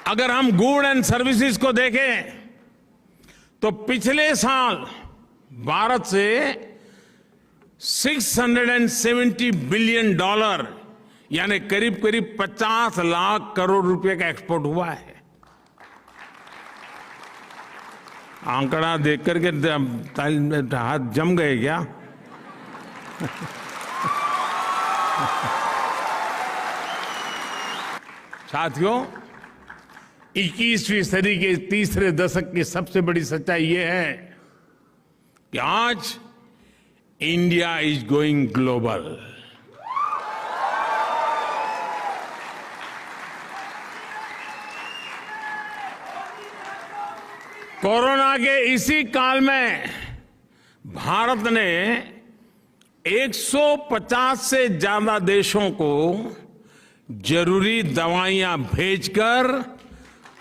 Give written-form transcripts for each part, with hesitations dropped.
अगर हम good and services को देखें तो पिछले साल भारत से $670 बिलियन यानी करीब करीब 50 लाख करोड़ रुपए का एक्सपोर्ट हुआ है। आंकड़ा देख करके हाथ जम गए क्या? साथियों, 21वीं सदी के तीसरे दशक की सबसे बड़ी सच्चाई ये है कि आज India is going global. Corona के इसी काल में भारत ने 150 से ज्यादा देशों को जरूरी दवाइयां भेजकर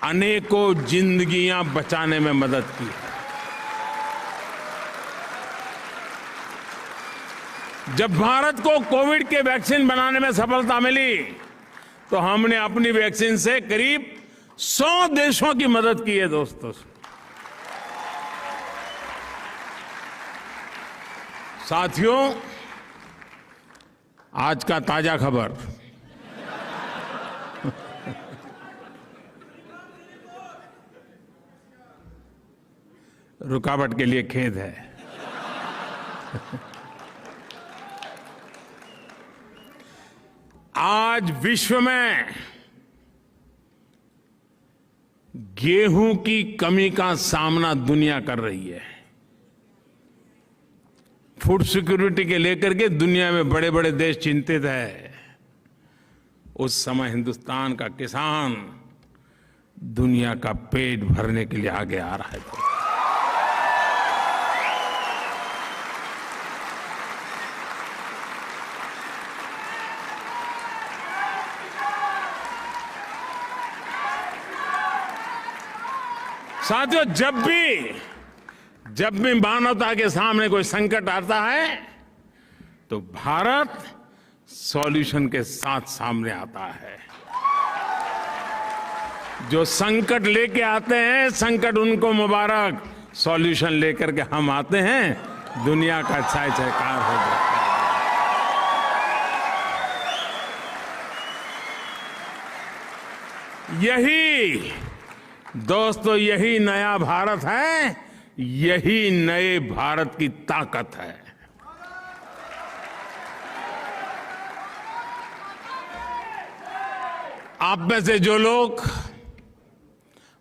अनेकों जिंदगियां बचाने में मदद की है। जब भारत को कोविड के वैक्सीन बनाने में सफलता मिली तो हमने अपनी वैक्सीन से करीब 100 देशों की मदद की है। दोस्तों, साथियों, आज का ताजा खबर। रुकावट के लिए खेद है। आज विश्व में गेहूं की कमी का सामना दुनिया कर रही है। फूड सिक्योरिटी के लेकर के दुनिया में बड़े बड़े देश चिंतित है। उस समय हिंदुस्तान का किसान दुनिया का पेट भरने के लिए आगे आ रहा है। साथियों, जब भी मानवता के सामने कोई संकट आता है तो भारत सॉल्यूशन के साथ सामने आता है। जो संकट लेके आते हैं, संकट उनको मुबारक। सॉल्यूशन लेकर के हम आते हैं, दुनिया का छाय छायकार हो जाता है। यही दोस्तों, यही नया भारत है, यही नए भारत की ताकत है। आप में से जो लोग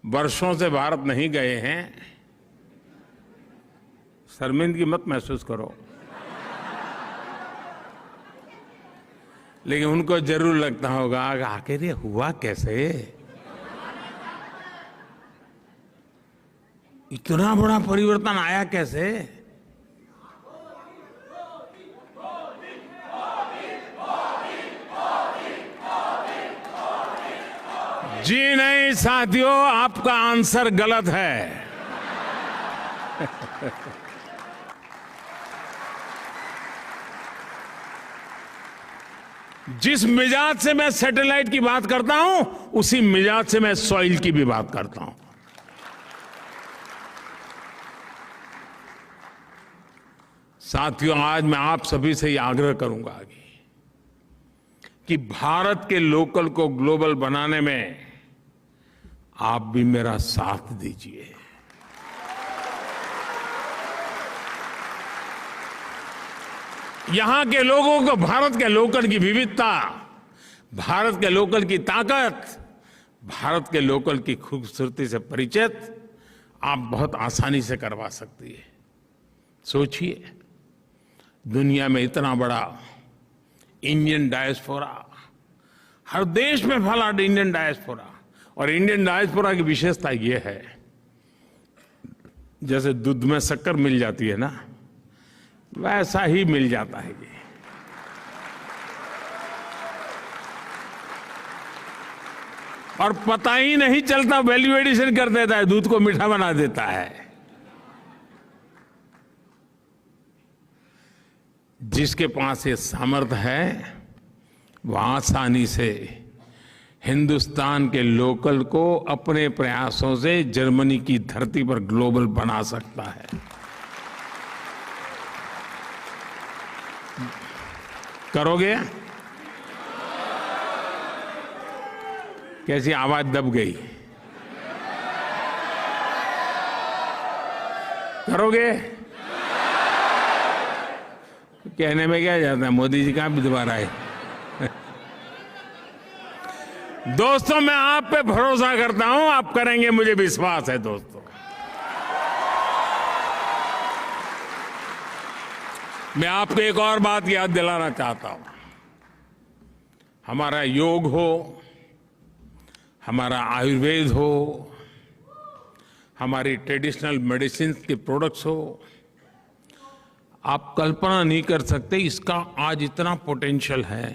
वर्षों से भारत नहीं गए हैं, शर्मिंदगी मत महसूस करो, लेकिन उनको जरूर लगता होगा आखिर ये हुआ कैसे, इतना बड़ा परिवर्तन आया कैसे। जी नहीं साथियों, आपका आंसर गलत है। जिस मिजाज से मैं सैटेलाइट की बात करता हूं, उसी मिजाज से मैं सॉइल की भी बात करता हूं। साथियों, आज मैं आप सभी से ये आग्रह करूंगा कि भारत के लोकल को ग्लोबल बनाने में आप भी मेरा साथ दीजिए। यहां के लोगों को भारत के लोकल की विविधता, भारत के लोकल की ताकत, भारत के लोकल की खूबसूरती से परिचित आप बहुत आसानी से करवा सकती है। सोचिए, दुनिया में इतना बड़ा इंडियन डायस्पोरा, हर देश में फैला इंडियन डायस्पोरा, और इंडियन डायस्पोरा की विशेषता ये है, जैसे दूध में शक्कर मिल जाती है ना, वैसा ही मिल जाता है ये। और पता ही नहीं चलता, वैल्यू एडिशन कर देता है, दूध को मीठा बना देता है। जिसके पास ये सामर्थ्य है, वह आसानी से हिंदुस्तान के लोकल को अपने प्रयासों से जर्मनी की धरती पर ग्लोबल बना सकता है। करोगे? कैसी आवाज दब गई? करोगे? कहने में क्या जाता है, मोदी जी कहां भी दोबारा आए। दोस्तों, मैं आप पे भरोसा करता हूं, आप करेंगे, मुझे विश्वास है। दोस्तों, मैं आपको एक और बात याद दिलाना चाहता हूं। हमारा योग हो, हमारा आयुर्वेद हो, हमारी ट्रेडिशनल मेडिसिन के प्रोडक्ट्स हो, आप कल्पना नहीं कर सकते इसका आज इतना पोटेंशियल है।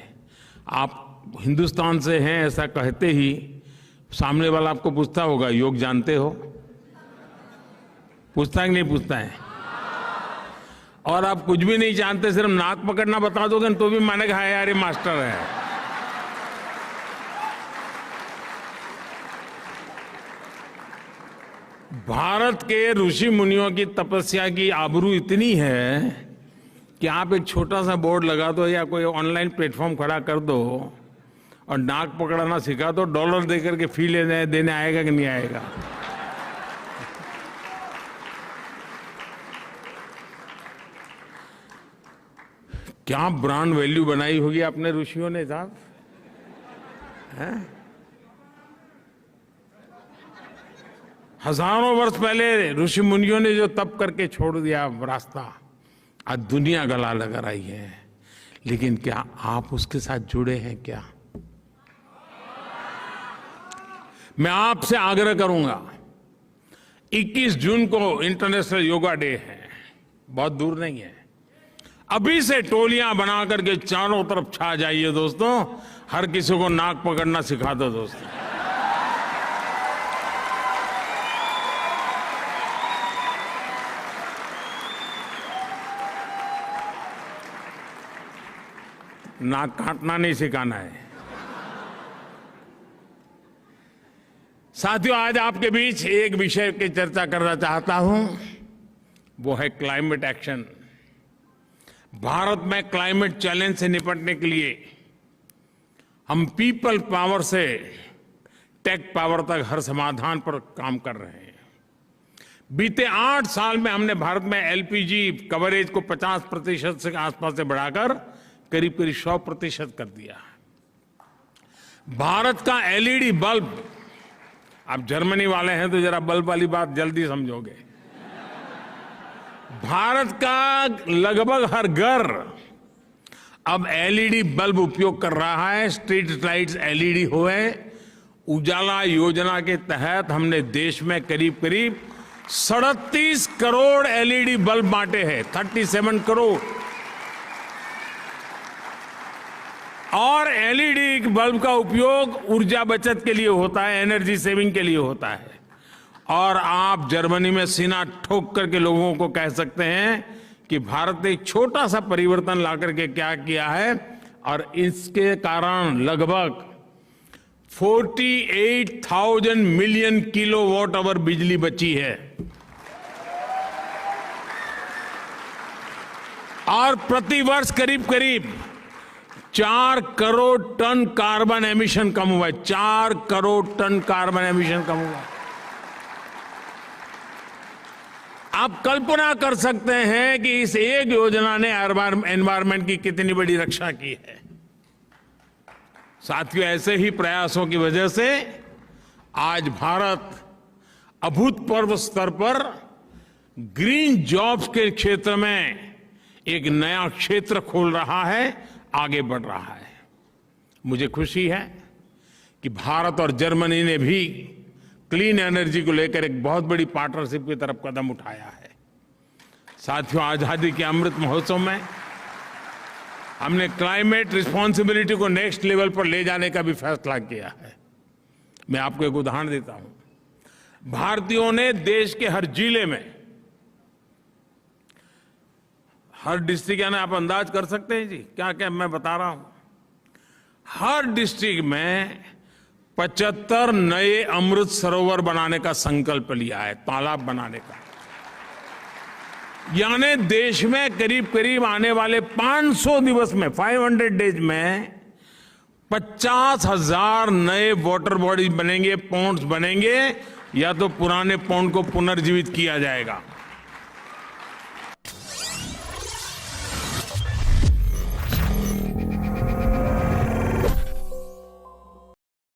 आप हिंदुस्तान से हैं ऐसा कहते ही सामने वाला आपको पूछता होगा, योग जानते हो? पूछता है कि नहीं पूछता है? और आप कुछ भी नहीं जानते, सिर्फ नाक पकड़ना बता दोगे तो भी मानेगा हाँ यार ये मास्टर है। भारत के ऋषि मुनियों की तपस्या की आबरू इतनी है कि आप एक छोटा सा बोर्ड लगा दो या कोई ऑनलाइन प्लेटफॉर्म खड़ा कर दो और नाक पकड़ना सिखा दो, डॉलर देकर के फी देने आएगा कि नहीं आएगा? क्या ब्रांड वैल्यू बनाई होगी अपने ऋषियों ने साहब, हैं? हजारों वर्ष पहले ऋषि मुनियों ने जो तप करके छोड़ दिया रास्ता, आज दुनिया गला लगा रही है। लेकिन क्या आप उसके साथ जुड़े हैं क्या? मैं आपसे आग्रह करूंगा, 21 जून को इंटरनेशनल योगा डे है, बहुत दूर नहीं है। अभी से टोलियां बना करके चारों तरफ छा जाइए दोस्तों, हर किसी को नाक पकड़ना सिखा दो दोस्तों। नाक काटना नहीं सिखाना है। साथियों, आज आपके बीच एक विषय की चर्चा करना चाहता हूं, वो है क्लाइमेट एक्शन। भारत में क्लाइमेट चैलेंज से निपटने के लिए हम पीपल पावर से टेक पावर तक हर समाधान पर काम कर रहे हैं। बीते 8 साल में हमने भारत में एलपीजी कवरेज को 50% से आसपास से बढ़ाकर करीब करीब 100% कर दिया। भारत का एलईडी बल्ब, आप जर्मनी वाले हैं तो जरा बल्ब वाली बात जल्दी समझोगे। भारत का लगभग हर घर अब एलईडी बल्ब उपयोग कर रहा है। स्ट्रीट लाइट्स एलईडी हुए। उजाला योजना के तहत हमने देश में करीब करीब 37 करोड़ एलईडी बल्ब बांटे हैं, 37 करोड़। और एलईडी बल्ब का उपयोग ऊर्जा बचत के लिए होता है, एनर्जी सेविंग के लिए होता है। और आप जर्मनी में सीना ठोक करके लोगों को कह सकते हैं कि भारत ने एक छोटा सा परिवर्तन ला करके क्या किया है, और इसके कारण लगभग 48,000 मिलियन किलोवाट आवर बिजली बची है। और प्रतिवर्ष करीब करीब 4 करोड़ टन कार्बन एमिशन कम हुआ है। 4 करोड़ टन कार्बन एमिशन कम हुआ है। आप कल्पना कर सकते हैं कि इस एक योजना ने एनवायरमेंट की कितनी बड़ी रक्षा की है। साथियों, ऐसे ही प्रयासों की वजह से आज भारत अभूतपूर्व स्तर पर ग्रीन जॉब्स के क्षेत्र में एक नया क्षेत्र खोल रहा है, आगे बढ़ रहा है। मुझे खुशी है कि भारत और जर्मनी ने भी क्लीन एनर्जी को लेकर एक बहुत बड़ी पार्टनरशिप की तरफ कदम उठाया है। साथियों, आजादी के अमृत महोत्सव में हमने क्लाइमेट रिस्पॉन्सिबिलिटी को नेक्स्ट लेवल पर ले जाने का भी फैसला किया है। मैं आपको एक उदाहरण देता हूं। भारतीयों ने देश के हर जिले में, हर डिस्ट्रिक्ट, यानी आप अंदाज कर सकते हैं जी क्या क्या मैं बता रहा हूं, हर डिस्ट्रिक्ट में 75 नए अमृत सरोवर बनाने का संकल्प लिया है, तालाब बनाने का। यानी देश में करीब करीब आने वाले 500 दिवस में, 500 डेज में 50,000 नए वाटर बॉडीज बनेंगे, पॉन्ड्स बनेंगे, या तो पुराने पॉन्ड को पुनर्जीवित किया जाएगा।